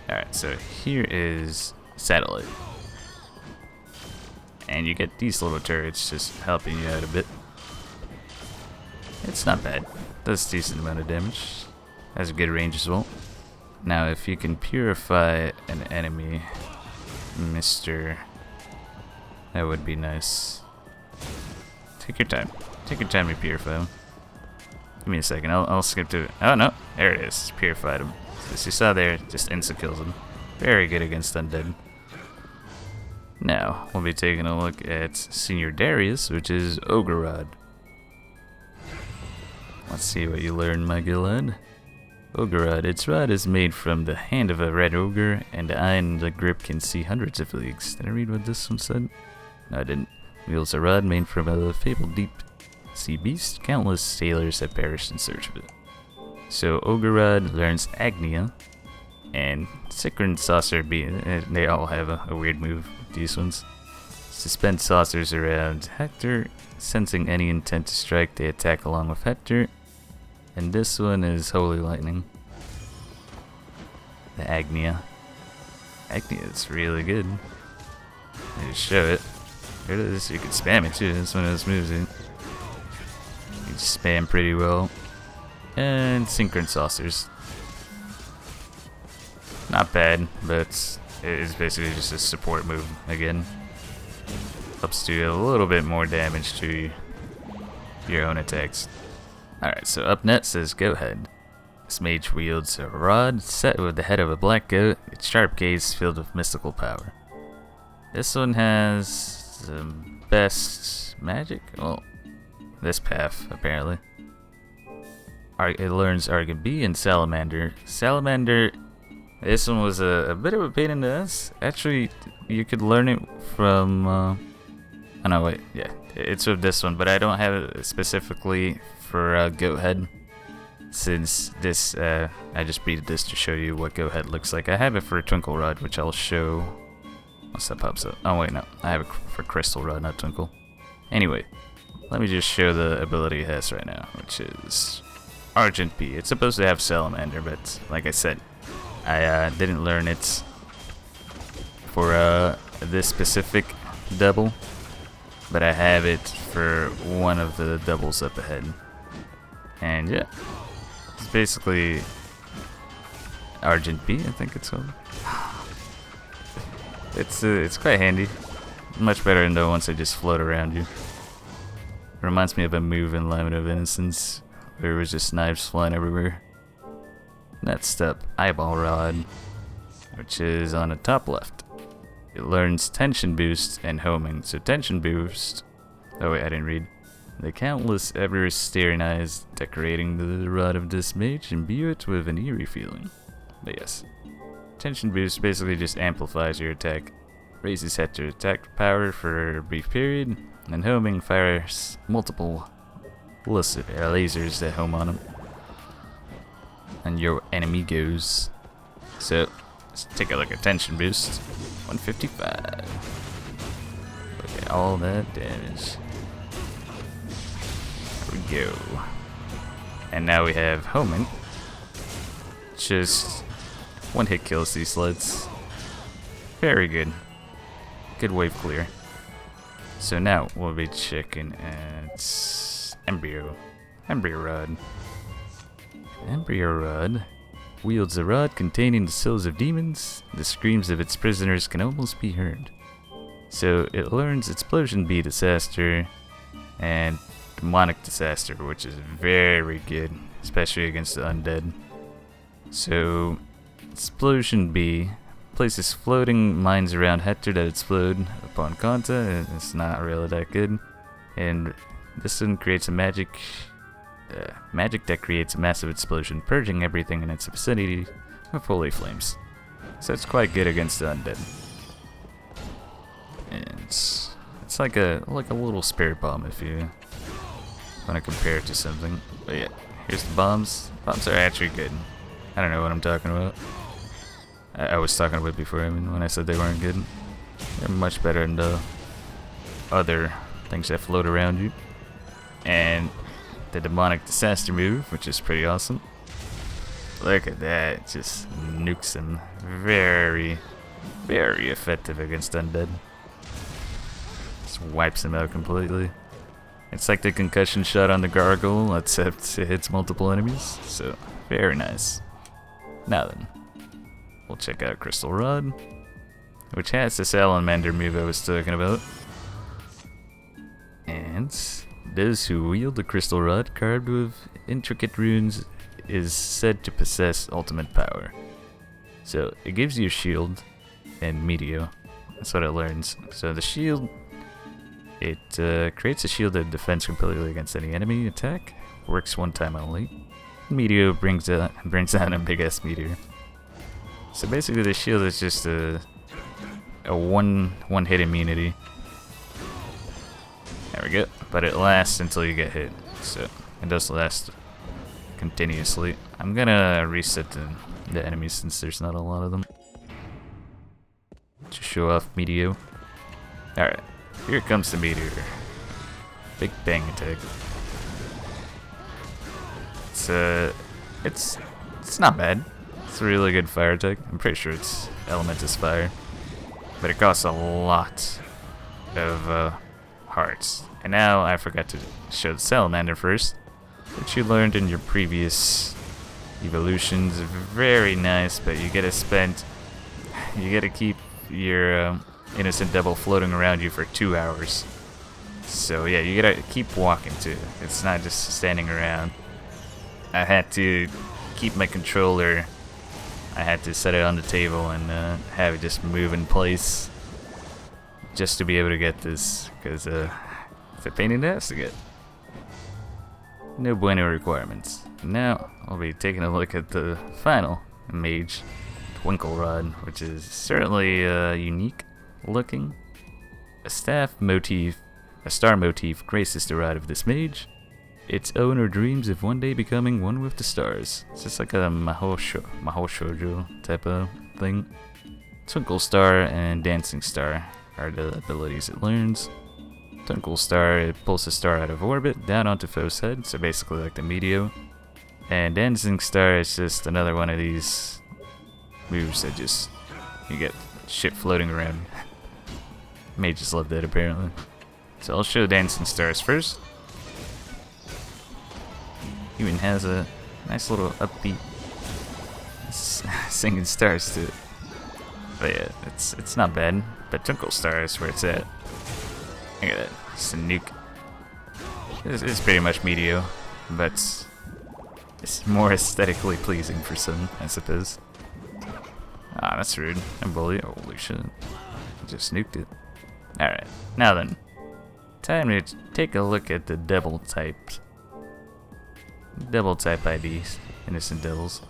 Alright, so here is Satellite. And you get these little turrets just helping you out a bit. It's not bad. Does a decent amount of damage. Has a good range as well. Now if you can purify an enemy, Mr. That would be nice. Take your time. Take your time to purify them. Give me a second. I'll skip to it. Oh no, there it is. Purified him. As you saw there, just insta kills him. Very good against undead. Now we'll be taking a look at Senior Darius, which is Ogre Rod. Let's see what you learn, my Gale. Ogre Rod. Its rod is made from the hand of a red ogre, and the eye in the grip can see hundreds of leagues. Did I read what this one said? No, I didn't. Wields a rod made from a fabled deep sea beast. Countless sailors have perished in search of it. So Ogre Rod learns Agnia and Sickern Saucer Bee. They all have a weird move, these ones. Suspend saucers around Hector. Sensing any intent to strike, they attack along with Hector. And this one is Holy Lightning. The Agnia. Agnia is really good. Let me just show it. Here it is. You can spam it too. That's one of those moves. You can spam pretty well. And Synchron Saucers. Not bad, but it's basically just a support move again. Helps do a little bit more damage to your own attacks. Alright, so up next is Goathead. This mage wields a rod set with the head of a black goat, its sharp gaze filled with mystical power. This one has the best magic? Well, this path, apparently. It learns Argon Bee and Salamander. Salamander, this one was a bit of a pain in the ass. Actually, you could learn it from... oh no, wait, yeah. It's with this one, but I don't have it specifically for Goathead. Since this, I just beat this to show you what Goathead looks like. I have it for Twinkle Rod, which I'll show once that pops up. Oh wait, no. I have it for Crystal Rod, not Twinkle. Anyway, let me just show the ability it has right now, which is Argent Bee. It's supposed to have Salamander, but like I said, I didn't learn it for this specific double, but I have it for one of the doubles up ahead. And yeah, it's basically Argent Bee, I think it's called. It's quite handy. Much better than the ones that just float around you. Reminds me of a move in Lament of Innocence, where it was just knives flying everywhere. Next up, Eyeball Rod, which is on the top left. It learns Tension Boost and Homing. So Tension Boost... Oh wait, I didn't read. The countless ever-staring eyes decorating the rod of this mage imbue it with an eerie feeling. But yes. Tension Boost basically just amplifies your attack. Raises Hector attack power for a brief period, and Homing fires multiple lasers that home on him. And your enemy goes. So, let's take a look at Tension Boost. 155. Look at all that damage. we go. And now we have Hornet. Just one hit kills these sleds. Very good. Good wave clear. So now we'll be checking at Embryo Rod. Embryo Rod wields a rod containing the souls of demons. The screams of its prisoners can almost be heard. So it learns Explosion Bee Disaster and Demonic Disaster, which is very good, especially against the undead. So Explosion Bee places floating mines around Hector that explode upon contact, and it's not really that good. And this one creates a magic that creates a massive explosion, purging everything in its vicinity with holy flames. So it's quite good against the undead. And it's like a little spirit bomb if you want to compare it to something. But yeah, here's the bombs. Bombs are actually good. I don't know what I'm talking about. I was talking about before, I mean, when I said they weren't good. They're much better than the other things that float around you. And the Demonic Disaster move, which is pretty awesome. Look at that, it just nukes them. Very, very effective against undead. Just wipes them out completely. It's like the concussion shot on the Gargoyle, except it hits multiple enemies. So, very nice. Now then, we'll check out Crystal Rod, which has the Salamander move I was talking about. And those who wield the Crystal Rod carved with intricate runes is said to possess ultimate power. So it gives you a shield and Meteor. That's what it learns. So the shield, it creates a shield that defends completely against any enemy attack. Works one time only. Meteor brings down a big ass meteor. So basically the shield is just a one hit immunity. There we go. But it lasts until you get hit. So it does last continuously. I'm gonna reset the enemies since there's not a lot of them. To show off Meteor. Alright, here comes the Meteor. Big bang attack. It's not bad. It's a really good fire attack. I'm pretty sure its element is fire. But it costs a lot of hearts. And now I forgot to show the Salamander first, which you learned in your previous evolutions. Very nice, but you gotta keep your innocent devil floating around you for 2 hours. So yeah, you gotta keep walking too. It's not just standing around. I had to keep my controller. I had to set it on the table and have it just move in place just to be able to get this, because it's a pain in the ass to get. No bueno requirements. Now I'll be taking a look at the final mage, Twinkle Rod, which is certainly unique looking. A star motif graces the rod of this mage. Its owner dreams of one day becoming one with the stars. It's just like a Mahou type of thing. Twinkle Star and Dancing Star are the abilities it learns. Twinkle Star, it pulls a star out of orbit down onto foe's head, so basically like the Meteor. And Dancing Star is just another one of these moves that just, you get shit floating around. Mages love that apparently. So I'll show Dancing Stars first. Even has a nice little upbeat singing stars to it. But yeah, it's not bad. But Twinkle Star is where it's at. Look at that, it's a nuke. It's pretty much Meteor, but it's more aesthetically pleasing for some, I suppose. Ah, that's rude. I'm bully. Holy shit. Just nuked it. Alright, now then. Time to take a look at the devil types. Devil type IDs, innocent devils.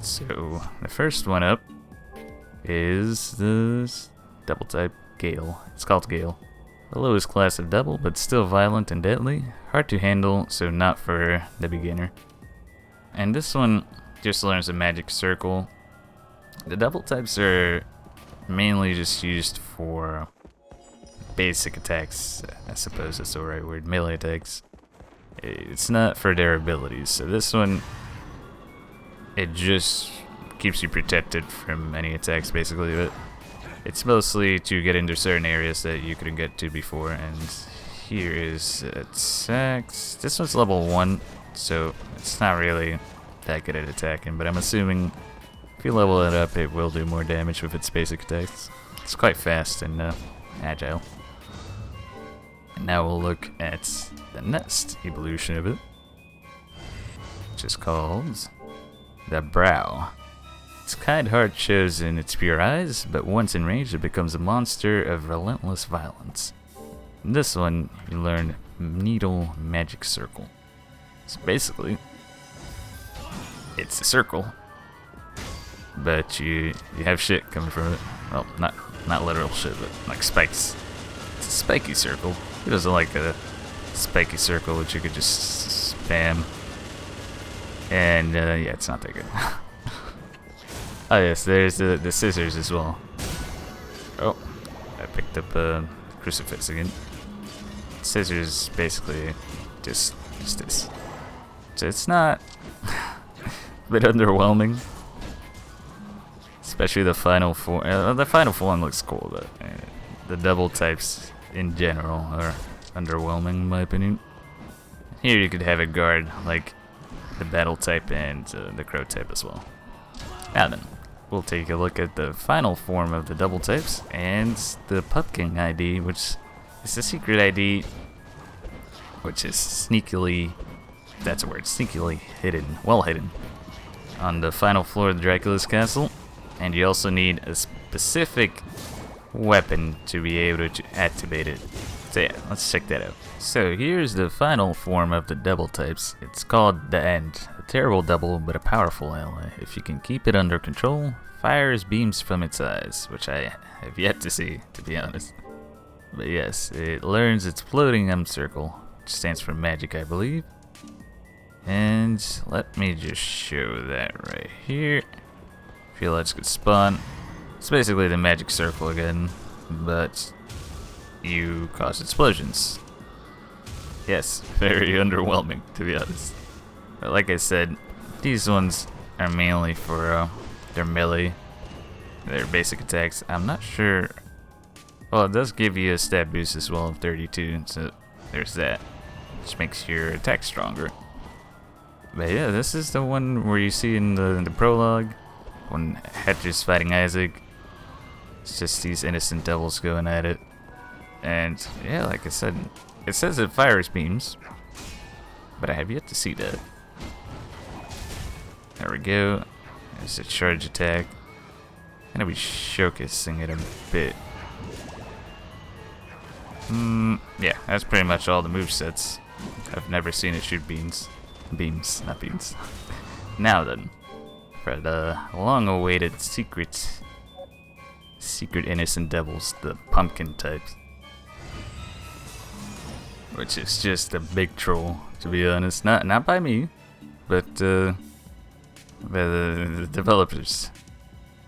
So, the first one up is this devil type Gale. It's called Gale. The lowest class of devil, but still violent and deadly. Hard to handle, so not for the beginner. And this one just learns a magic circle. The devil types are mainly just used for basic attacks, I suppose that's the right word, melee attacks. It's not for their abilities. So this one, it just keeps you protected from any attacks, basically. But it's mostly to get into certain areas that you couldn't get to before. And here is attacks. This one's level 1, so it's not really that good at attacking. But I'm assuming if you level it up, it will do more damage with its basic attacks. It's quite fast and agile. And now we'll look at the next evolution of it, which is called the Brow. Its kind heart shows in its pure eyes, but once enraged it becomes a monster of relentless violence. In this one, you learn Needle Magic Circle. So basically, it's a circle, but you have shit coming from it. Well, not literal shit, but like spikes. It's a spiky circle. Who doesn't like a spiky circle which you could just spam? And yeah, it's not that good. Oh yes, there's the scissors as well. Oh, I picked up a crucifix again. Scissors basically just this. So it's not a bit underwhelming. Especially the final form. The final form looks cool, but the double types in general are underwhelming in my opinion. Here you could have it guard like the battle type and the crow type as well. Now then, we'll take a look at the final form of the double types and the pumpkin ID, which is a secret ID, which is sneakily, if that's a word, sneakily hidden, well hidden, on the final floor of Dracula's castle. And you also need a specific weapon to be able to activate it. So yeah, let's check that out. So here's the final form of the double types. It's called the End. A terrible double, but a powerful ally. If you can keep it under control, fires beams from its eyes, which I have yet to see, to be honest. But yes, it learns its floating M circle, which stands for magic, I believe. And let me just show that right here. Feel like it's good spawn. It's basically the magic circle again, but you cause explosions. Yes, very underwhelming, to be honest. But like I said, these ones are mainly for their melee, their basic attacks. I'm not sure. Well, it does give you a stat boost as well of 32, so there's that, which makes your attack stronger. But yeah, this is the one where you see in the prologue when Hector's fighting Isaac. It's just these innocent devils going at it. And yeah, like I said, it says it fires beams, but I have yet to see that. There we go. There's a charge attack. I'm gonna be showcasing it a bit. Yeah, that's pretty much all the movesets. I've never seen it shoot beams. Beams, not beams. Now then, for the long-awaited secret innocent devils, the pumpkin types. Which is just a big troll, to be honest. Not by me, but by the developers.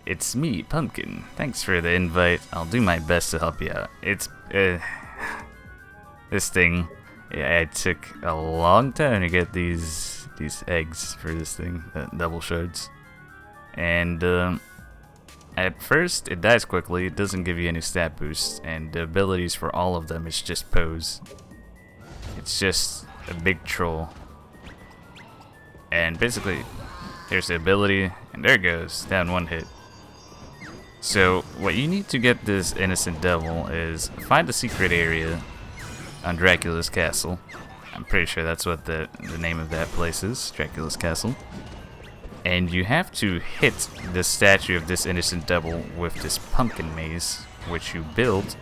It's me, Pumpkin. Thanks for the invite. I'll do my best to help you out. It's this thing. Yeah, it took a long time to get these eggs for this thing, double shards. And at first it dies quickly. It doesn't give you any stat boosts, and the abilities for all of them is just pose. It's just a big troll. And basically, there's the ability, and there it goes, down one hit. So what you need to get this innocent devil is find the secret area on Dracula's castle. I'm pretty sure that's what the name of that place is, Dracula's castle. And you have to hit the statue of this innocent devil with this pumpkin maze, which you build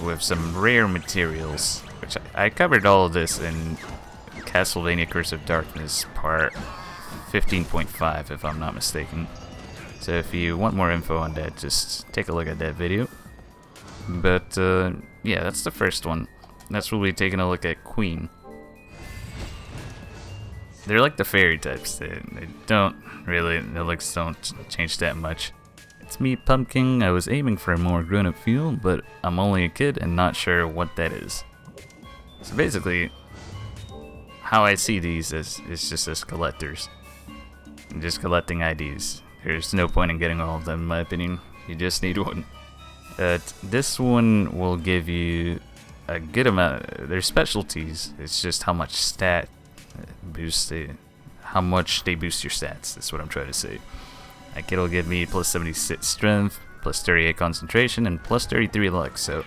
with some rare materials, which I covered all of this in Castlevania Curse of Darkness part 15.5 if I'm not mistaken. So if you want more info on that, just take a look at that video. But yeah, that's the first one. That's where we're taking a look at Queen. They're like the fairy types. They don't really, their looks don't change that much. It's me, Pumpkin. I was aiming for a more grown-up feel, but I'm only a kid and not sure what that is. So basically, how I see these is just as collectors. I'm just collecting IDs. There's no point in getting all of them, in my opinion. You just need one. This one will give you a good amount. Their specialties. It's just how much stat boost how much they boost your stats. That's what I'm trying to say. Like, it'll give me plus 76 strength, plus 38 concentration, and plus 33 luck. So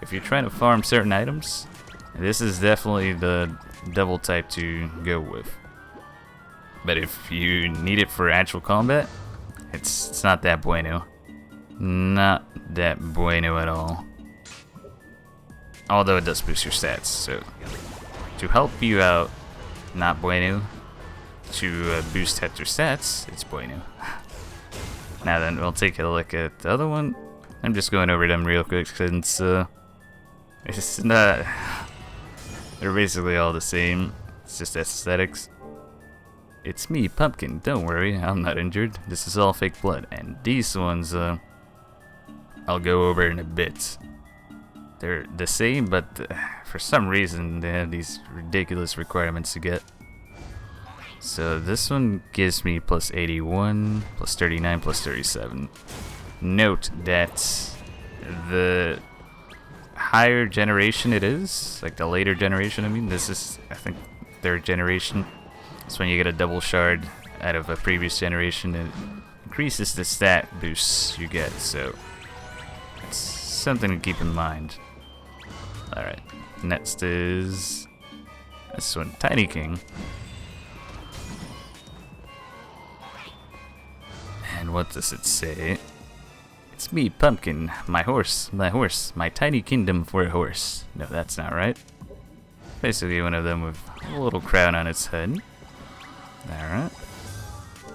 if you're trying to farm certain items, this is definitely the devil type to go with. But if you need it for actual combat, it's not that bueno. Not that bueno at all. Although it does boost your stats, so to help you out, not bueno. To boost your stats, it's bueno. Now then, we'll take a look at the other one. I'm just going over them real quick since it's not. They're basically all the same. It's just aesthetics. It's me, Pumpkin. Don't worry, I'm not injured. This is all fake blood, and these ones I'll go over in a bit. They're the same, but for some reason they have these ridiculous requirements to get. So this one gives me plus 81, plus 39, plus 37. Note that the higher generation it is, like the later generation, I mean, this is, I think, third generation. It's when you get a double shard out of a previous generation. It increases the stat boosts you get, so it's something to keep in mind. Alright, next is this one, Tiny King. And what does it say? It's me, Pumpkin, my horse, my tiny kingdom for a horse. No, that's not right. Basically one of them with a little crown on its head. Alright.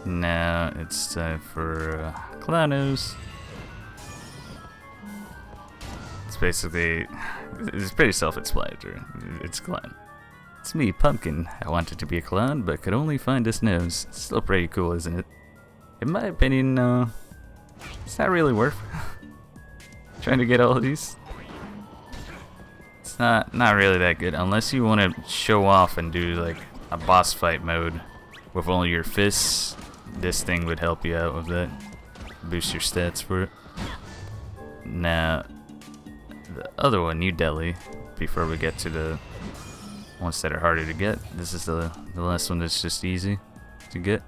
Now it's time for Clownos. It's basically, it's pretty self-explanatory. It's clown. It's me, Pumpkin. I wanted to be a clown, but could only find this nose. Still pretty cool, isn't it? In my opinion, it's not really worth trying to get all of these. It's not really that good unless you want to show off and do like a boss fight mode with only your fists. This thing would help you out with that. Boost your stats for it. Now, the other one, New Deli. Before we get to the ones that are harder to get, this is the last one that's just easy to get.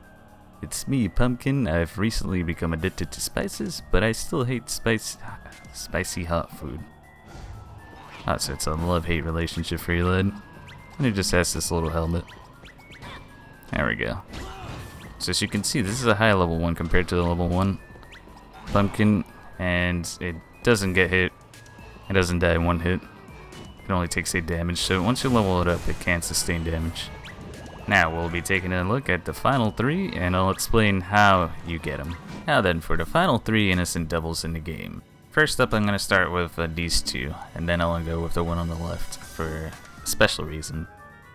It's me, Pumpkin. I've recently become addicted to spices, but I still hate spicy hot food. Oh, so it's a love-hate relationship for you, lad. And it just has this little helmet. There we go. So as you can see, this is a high level one compared to the level 1 Pumpkin, and it doesn't get hit. It doesn't die in one hit. It only takes 8 damage, so once you level it up, it can sustain damage. Now we'll be taking a look at the final 3, and I'll explain how you get them. Now then, for the final 3 innocent devils in the game. First up, I'm going to start with these 2, and then I'll go with the one on the left for a special reason.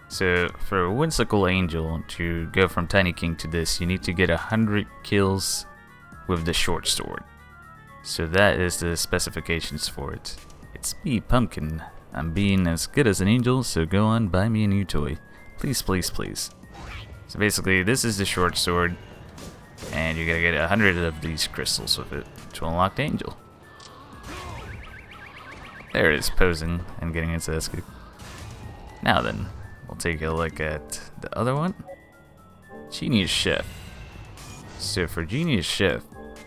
So for Whimsical Angel, to go from Tiny King to this, you need to get 100 kills with the short sword. So that is the specifications for it. It's me, Pumpkin. I'm being as good as an angel, so go on, buy me a new toy. Please, please, please. So basically, this is the short sword, and you're gonna get 100 of these crystals with it to unlock the angel. There it is, posing and getting its ass kicked. Now then, we'll take a look at the other one. Genius Chef. So for Genius Chef,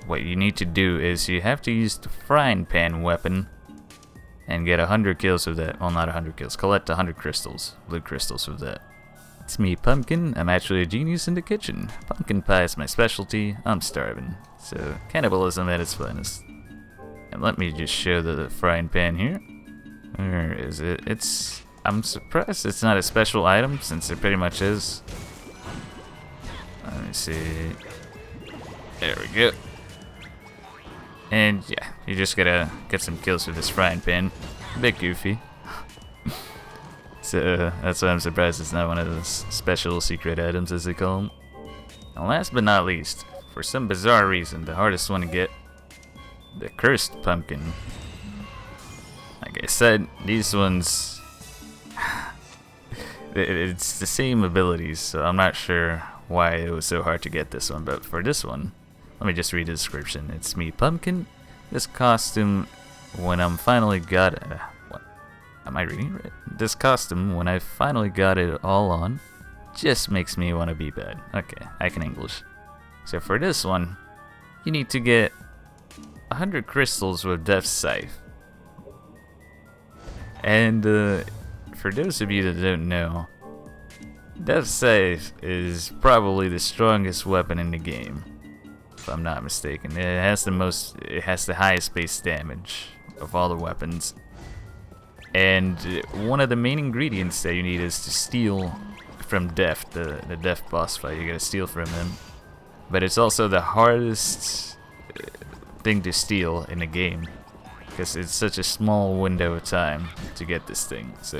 what you need to do is you have to use the frying pan weapon and get 100 kills with that. Well, not 100 kills. Collect 100 crystals, blue crystals with that. It's me, Pumpkin. I'm actually a genius in the kitchen. Pumpkin pie is my specialty. I'm starving. So, cannibalism at its finest. And let me just show the frying pan here. Where is it? I'm surprised it's not a special item, since it pretty much is. Let me see. There we go. And yeah, you just gotta get some kills with this frying pan. A bit goofy. So that's why I'm surprised it's not one of those special secret items, as they call them. And last but not least, for some bizarre reason, the hardest one to get, the Cursed Pumpkin. Like I said, these ones, It's the same abilities, so I'm not sure why it was so hard to get this one. But for this one, let me just read the description. It's me, Pumpkin. This costume, when I'm finally got it. What? Am I reading it right? This costume, when I finally got it all on, just makes me want to be bad. Okay, I can English. So for this one, you need to get 100 crystals with Death Scythe. And for those of you that don't know, Death Scythe is probably the strongest weapon in the game, if I'm not mistaken. It has the highest base damage of all the weapons. And one of the main ingredients that you need is to steal from Death, the Death boss fight. You gotta steal from him. But it's also the hardest thing to steal in the game, because it's such a small window of time to get this thing. So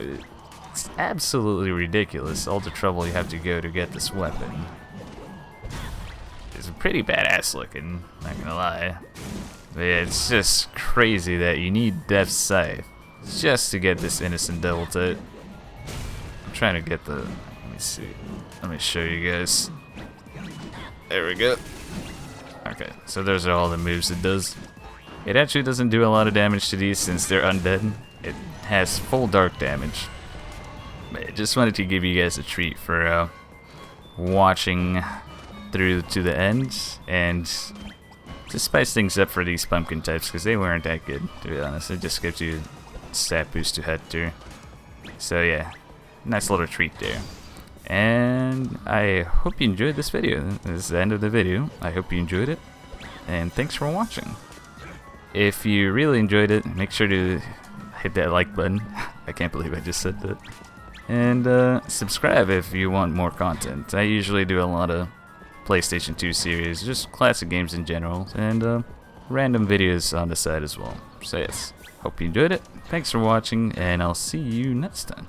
it's absolutely ridiculous, all the trouble you have to go to get this weapon. It's pretty badass looking, not gonna lie. But yeah, it's just crazy that you need Death Scythe just to get this innocent devil type. I'm trying to get the... let me see. Let me show you guys. There we go. Okay, so those are all the moves it does. It actually doesn't do a lot of damage to these since they're undead. It has full dark damage. But I just wanted to give you guys a treat for watching through to the end and to spice things up for these pumpkin types, because they weren't that good, to be honest. It just gives you a stat boost to head through. So yeah, nice little treat there. And I hope you enjoyed this video. This is the end of the video. I hope you enjoyed it, and thanks for watching. If you really enjoyed it, make sure to hit that like button. I can't believe I just said that. And subscribe if you want more content. I usually do a lot of PlayStation 2 series, just classic games in general, and random videos on the side as well. So yes, hope you enjoyed it. Thanks for watching, and I'll see you next time.